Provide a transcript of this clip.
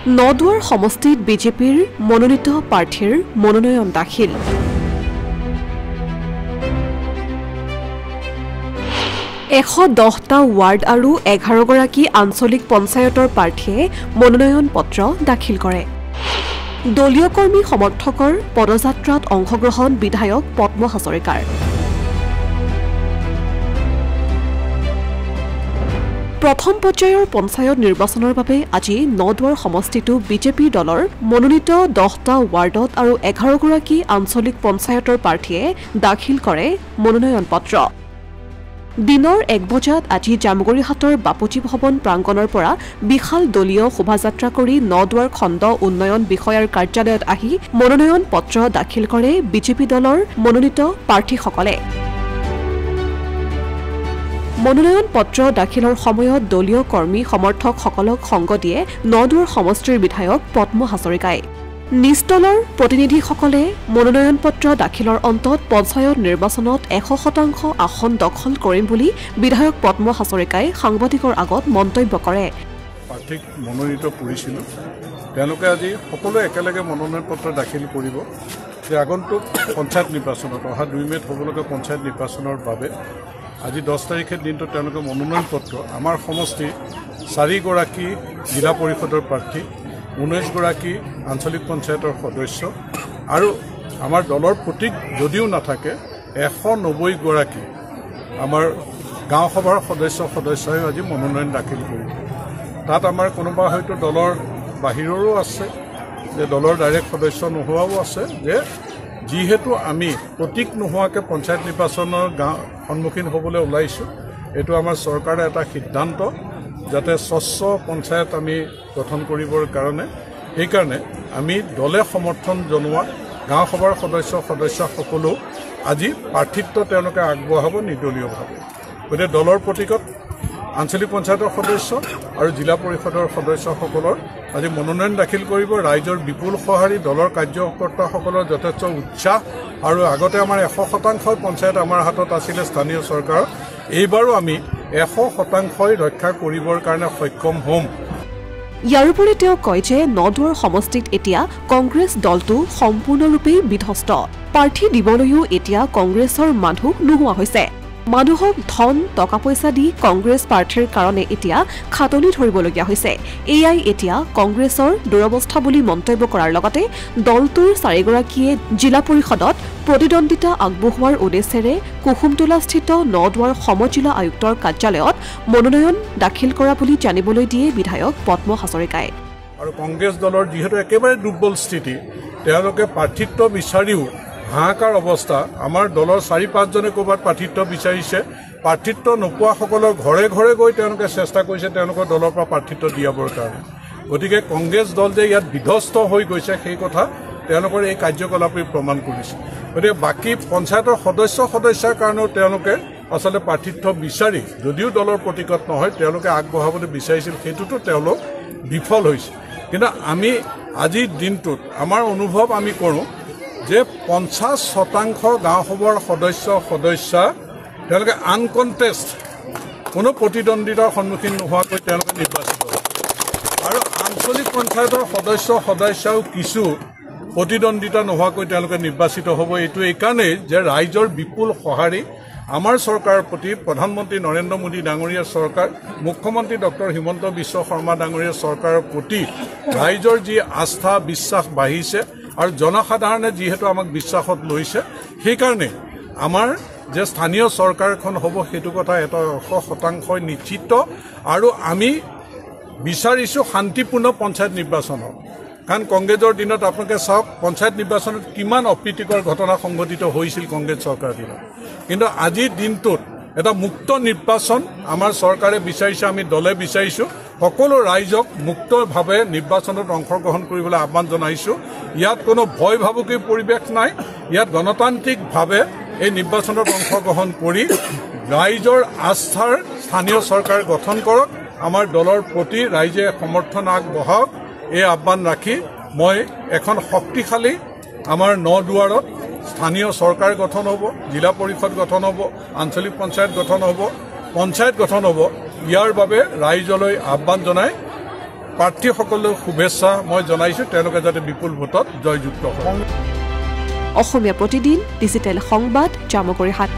নদুৱাৰ সমষ্টিত বিজেপিৰ মনোনীত প্ৰাৰ্থীৰ মনোনয়ন দাখিল। এশ 10টা ৱাৰ্ড আৰু 11 গৰাকী আঞ্চলিক পঞ্চায়তৰ প্ৰাৰ্থীয়ে মনোনয়ন পত্ৰ দাখিল কৰে। দলীয় কৰ্মী সমৰ্থকৰ পদযাত্ৰাত অংশগ্ৰহণ বিধায়ক পদ্ম হাজৰিকাৰ। প্ৰথম পৰ্যায়ৰ পঞ্চায়ত নিৰ্বাচনৰ বাবে আজি নদুৱাৰ সমষ্টিটো বিজেপি দলৰ মনোনীত 10টা ৱাৰ্ডত আৰু 11 গৰাকী আঞ্চলিক পঞ্চায়তৰ প্ৰাৰ্থীয়ে দাখিল কৰে মনোনয়ন পত্ৰ। দিনৰ 1 বজাত আজি জামুগুৰিহাটৰ বাপুজী ভৱন প্ৰাংগণৰ পৰা বিশাল দলীয় শোভাযাত্ৰা কৰি নদুৱাৰ খণ্ড উন্নয়ন বিষয়াৰ কাৰ্যালয়ত আহি মনোনয়ন পত্ৰ দাখিল কৰে বিজেপি দলৰ মনোনীত প্ৰাৰ্থীসকলে। মনোনয়ন পত্ৰ দাখিলৰ সময়ত দলীয় কৰ্মী সমৰ্থকসকলক সংগ দিয়ে নদুৱাৰ সমষ্টিৰ বিধায়ক পদ্ম হাজৰিকাই। নিজ দলৰ প্ৰতিনিধিসকলে মনোনয়ন পত্ৰ দাখিলৰ অন্তত পঞ্চায়ত নিৰ্বাচনত 100% আসন দখল কৰিম বুলি বিধায়ক পদ্ম হাজৰিকাই সাংবাদিকৰ আগত মন্তব্য কৰে। প্ৰাৰ্থীক মনোনীত কৰিছিল, তেওঁলোকে আজি সকলোৱে একেলগে মনোনয়ন পত্ৰ দাখিল কৰিব যে আগন্তুক পঞ্চায়ত নিৰ্বাচনত অহা 2 মে'ত হ'বলগীয়া পঞ্চায়ত নিৰ্বাচনৰ বাবে আজি 10 তাৰিখে দিনটো তেওঁলোকে মনোনয়ন পত্ৰ আমাৰ সমষ্টিৰ 4 গৰাকী জিলা পৰিষদৰ প্ৰাৰ্থী, 19 গৰাকী আঞ্চলিক পঞ্চায়তৰ সদস্য আৰু আমাৰ দলৰ প্ৰতীক যদিও নাথাকে 190 গৰাকী আমাৰ গাঁও সভাৰ সদস্যই আজি মনোনয়ন দাখিল কৰিব। তাত আমাৰ কোনোবা হয়তো দলৰ বাহিৰৰো আছে, যে দলৰ ডাইৰেক্ট সদস্য নোহোৱাও আছে, যে যিহেতু আমি প্ৰতীক নোহোৱাকৈ পঞ্চায়ত নিৰ্বাচনৰ সন্মুখীন হ'বলৈ ওলাইছোঁ, এইটো আমাৰ চৰকাৰে এটা সিদ্ধান্ত যাতে স্বচ্ছ পঞ্চায়ত আমি গঠন কৰিবৰ কাৰণে, সেইকাৰণে আমি দলে সমৰ্থন জনোৱা গাঁও সভাৰ সদস্যসকলো আজি প্ৰাৰ্থিত্ব তেওঁলোকে আগবঢ়াব নিৰ্দলীয়ভাৱে। গতিকে দলৰ প্ৰতীকত আঞ্চলিক পঞ্চায়তৰ সদস্য আৰু জিলা পৰিষদৰ সদস্যসকলৰ আজি মনোনয়ন দাখিল কৰিব। ৰাইজৰ বিপুল সঁহাৰি, দলৰ কাৰ্যকৰ্তাসকলৰ যথেষ্ট উৎসাহ আৰু আগতে আমাৰ 100% পঞ্চায়ত আমাৰ হাতত আছিলে স্থানীয় চৰকাৰৰ, এইবাৰো আমি 100% ৰক্ষা কৰিবৰ কাৰণে সক্ষম হ'ম। ইয়াৰোপৰি তেওঁ কয় যে নদুৱাৰ সমষ্টিত এতিয়া কংগ্ৰেছ দলটো সম্পূৰ্ণৰূপে বিধ্বস্ত। প্ৰাৰ্থী দিবলৈও এতিয়া কংগ্ৰেছৰ মানুহ নোহোৱা হৈছে। মানুহক ধন টকা পইচা দি কংগ্ৰেছ প্ৰাৰ্থীৰ কাৰণে এতিয়া খাটনি ধৰিবলগীয়া হৈছে। এয়াই এতিয়া কংগ্ৰেছৰ দুৰৱস্থা বুলি মন্তব্য কৰাৰ লগতে দলটোৰ 4 গৰাকীয়ে জিলা পৰিষদত প্ৰতিদ্বন্দ্বিতা আগবঢ়োৱাৰ উদ্দেশ্যেৰে কুসুমটোলাস্থিত নদুৱাৰ সমজিলা আয়ুক্তৰ কাৰ্যালয়ত মনোনয়ন দাখিল কৰা বুলি জানিবলৈ দিয়ে বিধায়ক পদ্ম হাজৰিকাই। আৰু কংগ্ৰেছ দলৰ যিহেতু একেবাৰে দুৰ্বল স্থিতি, তেওঁলোকে প্ৰাৰ্থিত্ব বিচাৰিও হাহাকাৰ অৱস্থা। আমাৰ দলৰ 4-5 জনে ক'ৰবাত প্ৰাৰ্থিত্ব বিচাৰিছে, প্ৰাৰ্থিত্ব নোপোৱাসকলৰ ঘৰে ঘৰে গৈ তেওঁলোকে চেষ্টা কৰিছে তেওঁলোকৰ দলৰ পৰা প্ৰাৰ্থিত্ব দিয়াবৰ কাৰণে। গতিকে কংগ্ৰেছ দল যে ইয়াত বিধ্বস্ত হৈ গৈছে সেই কথা তেওঁলোকৰ এই কাৰ্যকলাপে প্ৰমাণ কৰিছে। গতিকে বাকী পঞ্চায়তৰ সদস্যৰ কাৰণেও তেওঁলোকে আচলতে প্ৰাৰ্থিত্ব বিচাৰি যদিও দলৰ প্ৰতীকত নহয় তেওঁলোকে আগবঢ়াবলৈ বিচাৰিছিল, সেইটোতো তেওঁলোক বিফল হৈছে। কিন্তু আমি আজিৰ দিনটোত আমাৰ অনুভৱ আমি কৰোঁ যে 50% গাঁও সভাৰ সদস্য তেওঁলোকে আনকণ্টেষ্ট কোনো প্ৰতিদ্বন্দ্বিতাৰ সন্মুখীন নোহোৱাকৈ তেওঁলোকে নিৰ্বাচিত হ'ব। আৰু আঞ্চলিক পঞ্চায়তৰ সদস্যও কিছু প্ৰতিদ্বন্দ্বিতা নোহোৱাকৈ তেওঁলোকে নিৰ্বাচিত হ'ব। এইটো এইকাৰণেই যে ৰাইজৰ বিপুল সঁহাৰি আমাৰ চৰকাৰৰ প্ৰতি, প্ৰধানমন্ত্ৰী নৰেন্দ্ৰ মোদী ডাঙৰীয়াৰ চৰকাৰ, মুখ্যমন্ত্ৰী ডক্টৰ হিমন্ত বিশ্ব শৰ্মা ডাঙৰীয়াৰ চৰকাৰৰ প্ৰতি ৰাইজৰ যি আস্থা বিশ্বাস বাঢ়িছে আৰু জনসাধাৰণে যিহেতু আমাক বিশ্বাসত লৈছে, সেইকাৰণে আমাৰ যে স্থানীয় চৰকাৰখন হ'ব সেইটো কথা 100% নিশ্চিত। আৰু আমি বিচাৰিছোঁ শান্তিপূৰ্ণ পঞ্চায়ত নিৰ্বাচন হওক, কাৰণ কংগ্ৰেছৰ দিনত আপোনালোকে চাওক পঞ্চায়ত নিৰ্বাচনত কিমান অপ্ৰীতিকৰ ঘটনা সংঘটিত হৈছিল কংগ্ৰেছ চৰকাৰৰ দিনত। কিন্তু আজিৰ দিনটোত এটা মুক্ত নিৰ্বাচন আমাৰ চৰকাৰে বিচাৰিছে, আমি দলে বিচাৰিছোঁ। সকলো ৰাইজক মুক্তভাৱে নিৰ্বাচনত অংশগ্ৰহণ কৰিবলৈ আহ্বান জনাইছোঁ। ইয়াত কোনো ভয় ভাবুকিৰ পৰিৱেশ নাই। ইয়াত গণতান্ত্ৰিকভাৱে এই নিৰ্বাচনত অংশগ্ৰহণ কৰি ৰাইজৰ আস্থাৰ স্থানীয় চৰকাৰ গঠন কৰক, আমাৰ দলৰ প্ৰতি ৰাইজে সমৰ্থন আগবঢ়াওক, এই আহ্বান ৰাখি মই এখন শক্তিশালী আমাৰ নদুৱাৰত স্থানীয় চৰকাৰ গঠন হ'ব, জিলা পৰিষদ গঠন হ'ব, আঞ্চলিক পঞ্চায়ত গঠন হ'ব, পঞ্চায়ত গঠন হ'ব, ইয়াৰ বাবে ৰাইজলৈ আহ্বান জনাই প্ৰাৰ্থীসকলক শুভেচ্ছা মই জনাইছোঁ, তেওঁলোকে যাতে বিপুল ভোটত জয়যুক্ত হয়। অসমীয়া প্ৰতিদিন ডিজিটেল সংবাদ জামুগুৰিহাট।